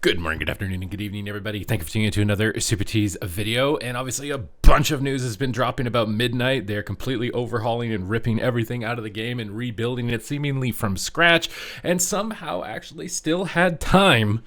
Good morning, good afternoon, and good evening, everybody. Thank you for tuning into another Supatease video. And obviously, a bunch of news has been dropping about midnight. They're completely overhauling and ripping everything out of the game and rebuilding it seemingly from scratch, and somehow actually still had time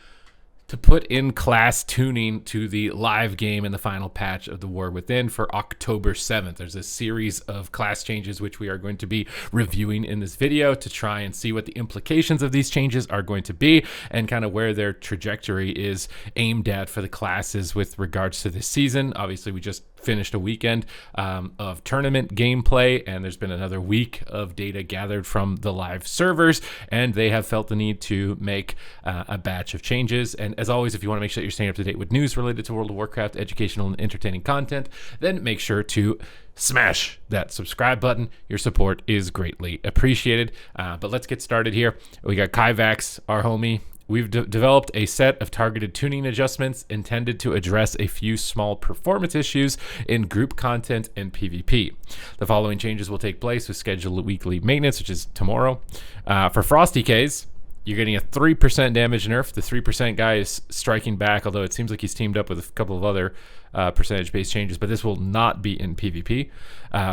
to put in class tuning to the live game in the final patch of the War Within for October 7th. There's a series of class changes which we are going to be reviewing in this video to try and see what the implications of these changes are going to be and kind of where their trajectory is aimed at for the classes with regards to this season. Obviously, we just finished a weekend of tournament gameplay, and there's been another week of data gathered from the live servers, and they have felt the need to make a batch of changes. And as always, if you want to make sure that you're staying up to date with news related to World of Warcraft, educational and entertaining content, then make sure to smash that subscribe button. Your support is greatly appreciated. But let's get started here. We got Kyvax, our homie. We've developed a set of targeted tuning adjustments intended to address a few small performance issues in group content and PvP. The following changes will take place with scheduled weekly maintenance, which is tomorrow. For Frosty K's, you're getting a 3% damage nerf. The 3% guy is striking back, although it seems like he's teamed up with a couple of other percentage-based changes, but this will not be in PvP.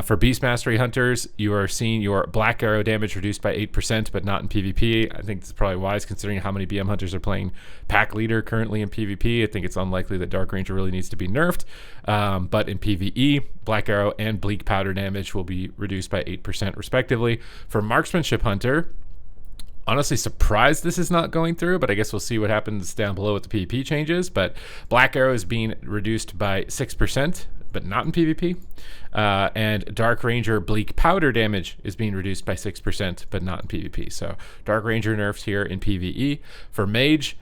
For Beast Mastery Hunters, you are seeing your Black Arrow damage reduced by 8%, but not in PvP. I think it's probably wise considering how many BM Hunters are playing Pack Leader currently in PvP. I think it's unlikely that Dark Ranger really needs to be nerfed. But in PvE, Black Arrow and Bleak Powder damage will be reduced by 8% respectively. For Marksmanship Hunter, honestly surprised this is not going through, but I guess we'll see what happens down below with the PvP changes. But Black Arrow is being reduced by 6%, but not in PvP. And Dark Ranger Bleak Powder damage is being reduced by 6%, but not in PvP. So Dark Ranger nerfs here in PvE. For Mage,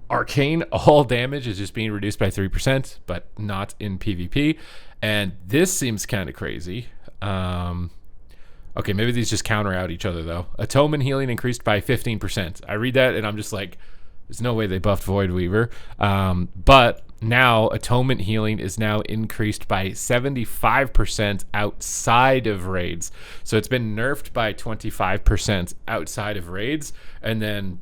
Arcane, all damage is just being reduced by 3%, but not in PvP. And this seems kind of crazy. Okay, maybe these just counter out each other, though. Atonement healing increased by 15%. I read that, and I'm just like, there's no way they buffed Void Weaver. But now, Atonement healing is now increased by 75% outside of raids. So it's been nerfed by 25% outside of raids, and then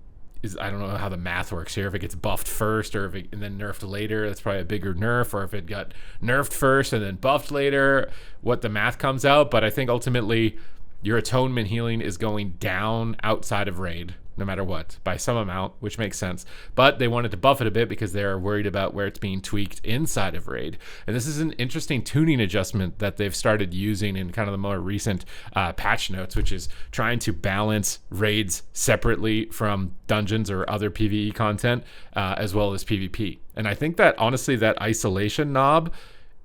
I don't know how the math works here. If it gets buffed first or and then nerfed later, that's probably a bigger nerf. Or if it got nerfed first and then buffed later, what the math comes out. But I think ultimately your atonement healing is going down outside of raid, no matter what, by some amount, which makes sense. But they wanted to buff it a bit because they're worried about where it's being tweaked inside of raid. And this is an interesting tuning adjustment that they've started using in kind of the more recent patch notes, which is trying to balance raids separately from dungeons or other PvE content, as well as PvP. And I think that, honestly, that isolation knob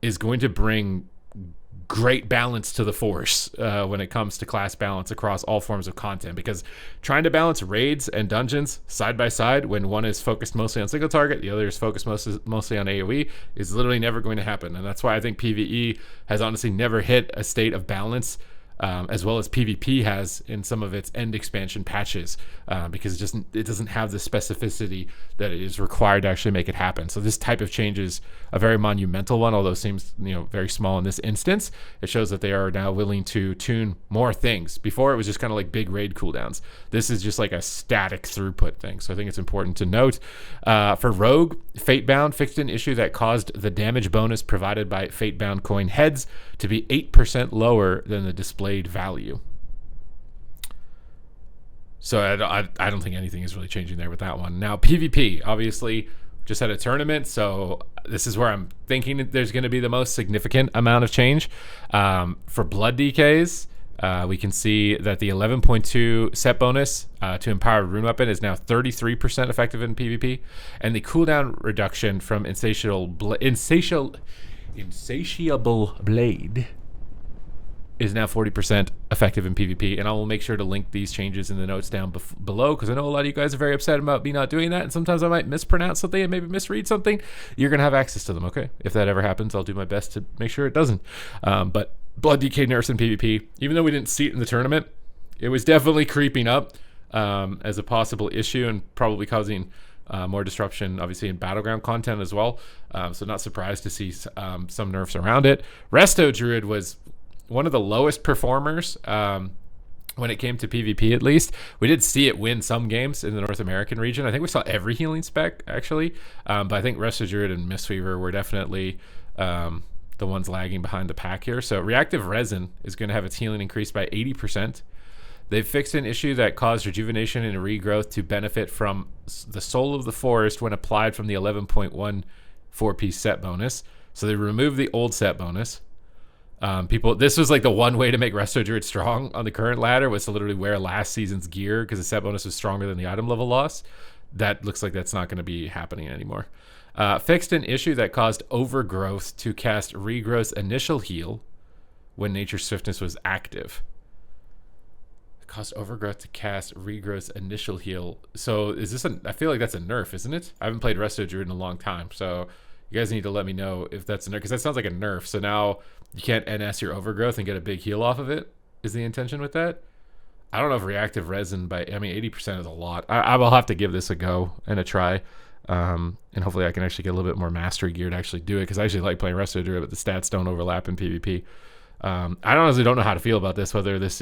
is going to bring great balance to the force when it comes to class balance across all forms of content, because trying to balance raids and dungeons side by side when one is focused mostly on single target, the other is focused mostly on AoE, is literally never going to happen. And that's why I think PvE has honestly never hit a state of balance as well as PvP has in some of its end expansion patches, because it doesn't have the specificity that it is required to actually make it happen. So this type of change is a very monumental one, although it seems very small in this instance. It shows that they are now willing to tune more things. Before, it was just kind of like big raid cooldowns. This is just like a static throughput thing. So I think it's important to note. For Rogue, Fatebound fixed an issue that caused the damage bonus provided by Fatebound coin heads to be 8% lower than the displayed value. So I don't think anything is really changing there with that one. Now, PvP, obviously, just had a tournament, so this is where I'm thinking that there's going to be the most significant amount of change. For Blood DKs, we can see that the 11.2 set bonus to empower rune weapon is now 33% effective in PvP, and the cooldown reduction from Insatiable Blade is now 40% effective in PvP. And I will make sure to link these changes in the notes down below, because I know a lot of you guys are very upset about me not doing that, and sometimes I might mispronounce something and maybe misread something. You're going to have access to them, okay? If that ever happens, I'll do my best to make sure it doesn't. But Blood DK nerfs in PvP, even though we didn't see it in the tournament, it was definitely creeping up as a possible issue and probably causing more disruption, obviously, in battleground content as well. So not surprised to see some nerfs around it. Resto Druid was one of the lowest performers when it came to PvP, at least. We did see it win some games in the North American region. I think we saw every healing spec, actually. But I think Resto, Druid, and Mistweaver were definitely the ones lagging behind the pack here. So Reactive Resin is going to have its healing increased by 80%. They've fixed an issue that caused Rejuvenation and Regrowth to benefit from the Soul of the Forest when applied from the 11.1 4-piece set bonus. So they removed the old set bonus. This was like the one way to make Resto Druid strong on the current ladder, was to literally wear last season's gear because the set bonus was stronger than the item level loss. That looks like that's not going to be happening anymore. Fixed an issue that caused Overgrowth to cast Regrowth's initial heal when Nature's Swiftness was active. It caused Overgrowth to cast Regrowth's initial heal. So is this I feel like that's a nerf, isn't it? I haven't played Resto Druid in a long time, so you guys need to let me know if that's a nerf, because that sounds like a nerf. So now you can't NS your Overgrowth and get a big heal off of it, is the intention with that? I don't know if Reactive Resin 80% is a lot. I will have to give this a go and a try. And hopefully I can actually get a little bit more mastery gear to actually do it, because I actually like playing Resto Druid, but the stats don't overlap in PvP. I honestly don't know how to feel about this, whether this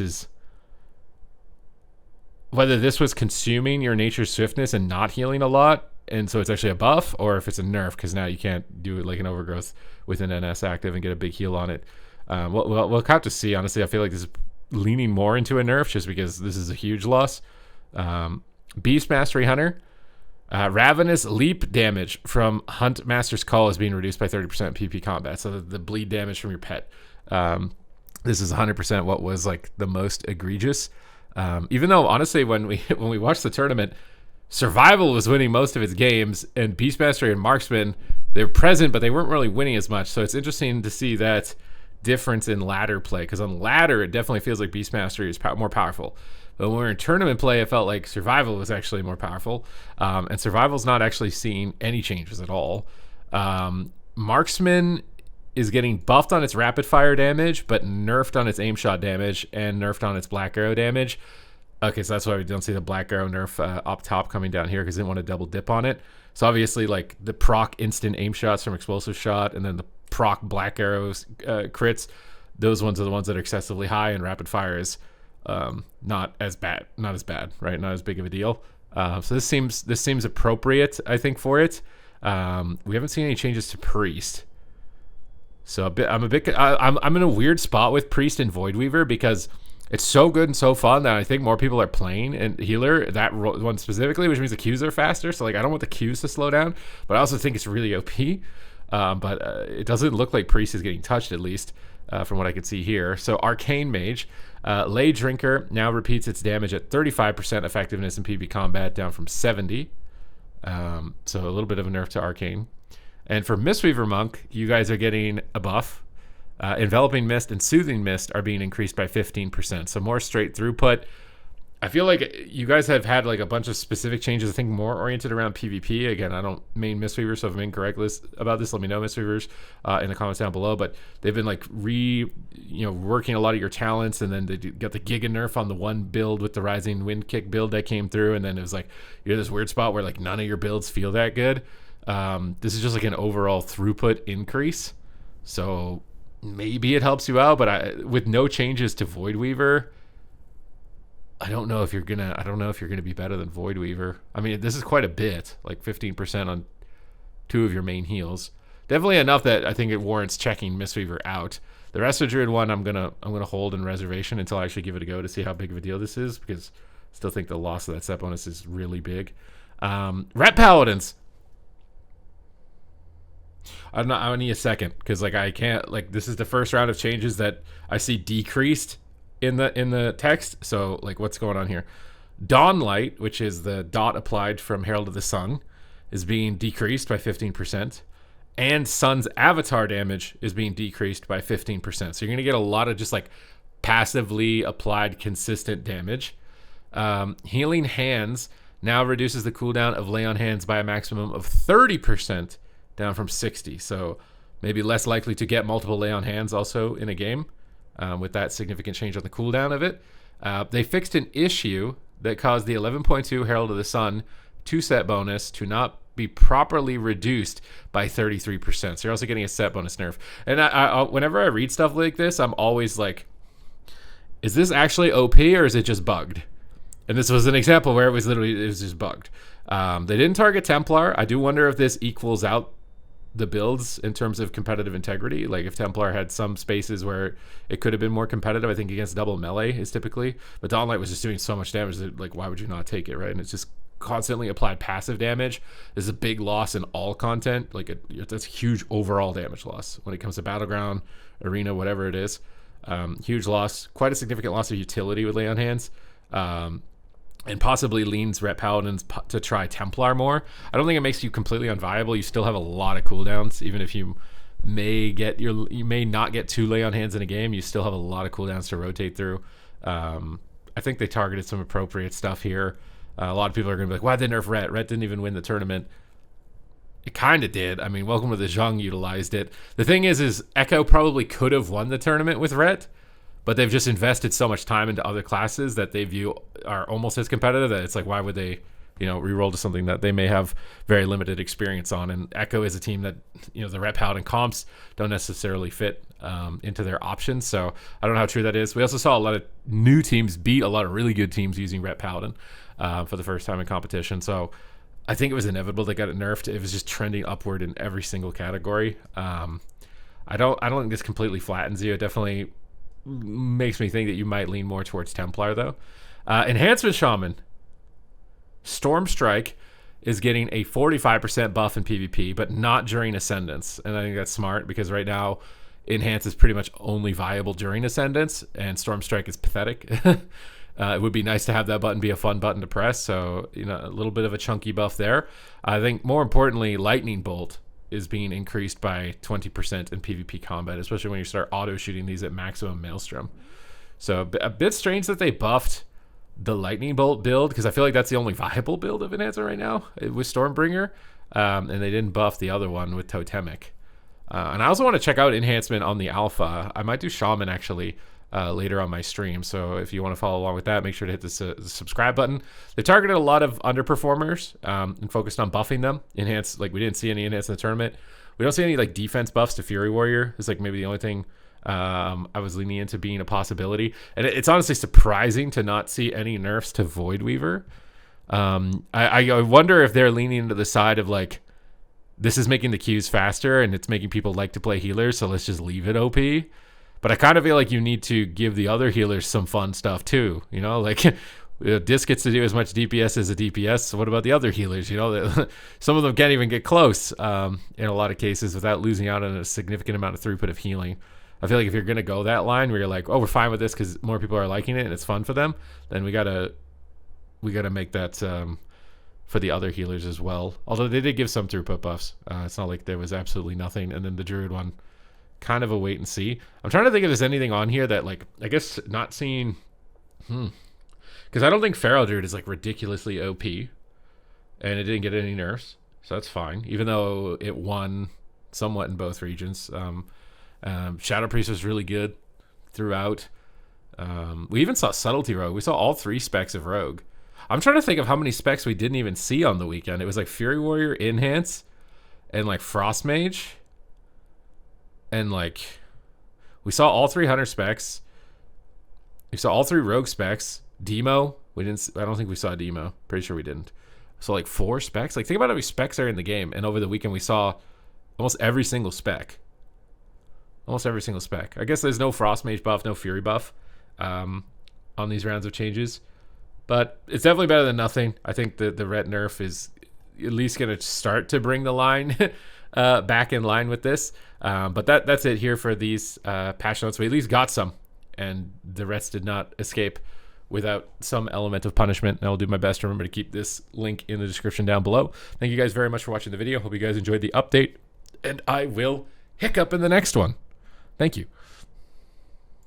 was consuming your Nature's Swiftness and not healing a lot, and so it's actually a buff, or if it's a nerf, because now you can't do it like an Overgrowth with an NS active and get a big heal on it. We'll have to see. Honestly, I feel like this is leaning more into a nerf just because this is a huge loss. Beast Mastery Hunter. Ravenous leap damage from Hunt Master's Call is being reduced by 30% in PvP combat, so the bleed damage from your pet. This is 100% what was like the most egregious. Even though, honestly, when we watched the tournament, Survival was winning most of its games, and Beastmastery and Marksman, they're present, but they weren't really winning as much. So it's interesting to see that difference in ladder play, because on ladder, it definitely feels like Beastmastery is more powerful. But when we were in tournament play, it felt like Survival was actually more powerful. And Survival's not actually seeing any changes at all. Marksman is getting buffed on its rapid fire damage, but nerfed on its aim shot damage and nerfed on its black arrow damage. Okay, so that's why we don't see the black arrow nerf up top coming down here, because they didn't want to double dip on it. So obviously, like the proc instant aim shots from explosive shot, and then the proc black arrows crits, those ones are the ones that are excessively high, and rapid fire is not as bad, right? Not as big of a deal. So this seems appropriate, I think, for it. We haven't seen any changes to Priest. So I'm in a weird spot with Priest and Voidweaver, because it's so good and so fun that I think more people are playing and healer, that one specifically, which means the Qs are faster. So like I don't want the Qs to slow down, but I also think it's really OP. But it doesn't look like Priest is getting touched, at least from what I can see here. So Arcane Mage, Lay Drinker now repeats its damage at 35% effectiveness in PvP combat, down from 70. So a little bit of a nerf to Arcane. And for Mistweaver Monk, you guys are getting a buff. Enveloping Mist and Soothing Mist are being increased by 15%. So more straight throughput. I feel like you guys have had like a bunch of specific changes, I think more oriented around PvP. Again, I don't main Mistweaver, so if I'm incorrect about this, let me know, Mistweavers, in the comments down below. But they've been like working a lot of your talents, and then they got the Giga nerf on the one build with the Rising Wind Kick build that came through, and then it was like you're this weird spot where like none of your builds feel that good. This is just like an overall throughput increase, so maybe it helps you out. But with no changes to Voidweaver, I don't know if you're gonna be better than Voidweaver. I mean, this is quite a bit, like 15% on two of your main heals. Definitely enough that I think it warrants checking Mistweaver out. The Resto Druid one, I'm gonna hold in reservation until I actually give it a go to see how big of a deal this is, because I still think the loss of that set bonus is really big. Ret Paladins. I need a second, because like I can't, like, this is the first round of changes that I see decreased in the text. So like, what's going on here? Dawnlight, which is the dot applied from Herald of the Sun, is being decreased by 15%, and Sun's avatar damage is being decreased by 15%. So you're gonna get a lot of just like passively applied consistent damage. Healing Hands now reduces the cooldown of Lay on Hands by a maximum of 30%, down from 60. So maybe less likely to get multiple Lay on Hands also in a game, with that significant change on the cooldown of it. They fixed an issue that caused the 11.2 Herald of the Sun 2-set bonus to not be properly reduced by 33%. So you're also getting a set bonus nerf. And I whenever I read stuff like this, I'm always like, is this actually OP or is it just bugged? And this was an example where it was just bugged. They didn't target Templar. I do wonder if this equals out the builds in terms of competitive integrity. Like if Templar had some spaces where it could have been more competitive, I think against double melee is typically, but Dawnlight was just doing so much damage that, like, why would you not take it, right? And it's just constantly applied passive damage. There's a big loss in all content. Like that's a huge overall damage loss when it comes to Battleground, Arena, whatever it is. Huge loss, quite a significant loss of utility with Lay on Hands. And possibly leans Ret Paladins to try Templar more. I don't think it makes you completely unviable. You still have a lot of cooldowns, even if you may not get 2 Lay on Hands in a game. You still have a lot of cooldowns to rotate through. I think they targeted some appropriate stuff here. A lot of people are going to be like, why'd they nerf Ret? Ret didn't even win the tournament. It kind of did. I mean, Welcome to the Zhang utilized it. The thing is Echo probably could have won the tournament with Ret, but they've just invested so much time into other classes that they view are almost as competitive that it's like, why would they, re-roll to something that they may have very limited experience on? And Echo is a team that, the Ret Paladin comps don't necessarily fit into their options. So I don't know how true that is. We also saw a lot of new teams beat a lot of really good teams using Ret Paladin for the first time in competition. So I think it was inevitable they got it nerfed. It was just trending upward in every single category. I don't think this completely flattens you. It definitely makes me think that you might lean more towards Templar, though. Enhancement Shaman. Storm Strike is getting a 45% buff in PvP, but not during Ascendance. And I think that's smart because right now, Enhance is pretty much only viable during Ascendance, and Storm Strike is pathetic. It would be nice to have that button be a fun button to press, so a little bit of a chunky buff there. I think more importantly, Lightning Bolt is being increased by 20% in PvP combat, especially when you start auto-shooting these at maximum Maelstrom. So a bit strange that they buffed the Lightning Bolt build, because I feel like that's the only viable build of Enhancer right now with Stormbringer, and they didn't buff the other one with Totemic. And I also want to check out Enhancement on the Alpha. I might do Shaman, actually, later on my stream, so if you want to follow along with that, make sure to hit the subscribe button. They targeted a lot of underperformers and focused on buffing them. Enhance, like, we didn't see any Enhance in the tournament. We don't see any like defense buffs to Fury Warrior. It's like maybe the only thing I was leaning into being a possibility, and it's honestly surprising to not see any nerfs to Void Weaver. I wonder if they're leaning into the side of like, this is making the queues faster and it's making people like to play healers, so let's just leave it OP. But I kind of feel like you need to give the other healers some fun stuff too. Like Disc gets to do as much DPS as a DPS. So what about the other healers? Some of them can't even get close in a lot of cases without losing out on a significant amount of throughput of healing. I feel like if you're going to go that line where you're like, oh, we're fine with this because more people are liking it and it's fun for them, then we gotta make that for the other healers as well. Although they did give some throughput buffs. It's not like there was absolutely nothing. And then the Druid one, kind of a wait and see. I'm trying to think if there's anything on here that, like, I guess not seeing, because I don't think Feral Druid is like ridiculously OP, and it didn't get any nerfs, so that's fine. Even though it won somewhat in both regions. Shadow Priest was really good throughout. We even saw Subtlety Rogue. We saw all 3 specs of Rogue. I'm trying to think of how many specs we didn't even see on the weekend. It was like Fury Warrior, Enhance, and like Frost Mage. And like, we saw all 300 specs. We saw all 3 Rogue specs. Demo, we didn't. I don't think we saw Demo. Pretty sure we didn't. So like 4 specs. Like, think about how many specs are in the game. And over the weekend we saw almost every single spec. Almost every single spec. I guess there's no Frost Mage buff, no Fury buff on these rounds of changes. But it's definitely better than nothing. I think the Ret nerf is at least going to start to bring the line back in line with this. But that's it here for these patch notes. We at least got some, and the rest did not escape without some element of punishment. And I'll do my best to remember to keep this link in the description down below. Thank you guys very much for watching the video. Hope you guys enjoyed the update, and I will hiccup in the next one. Thank you.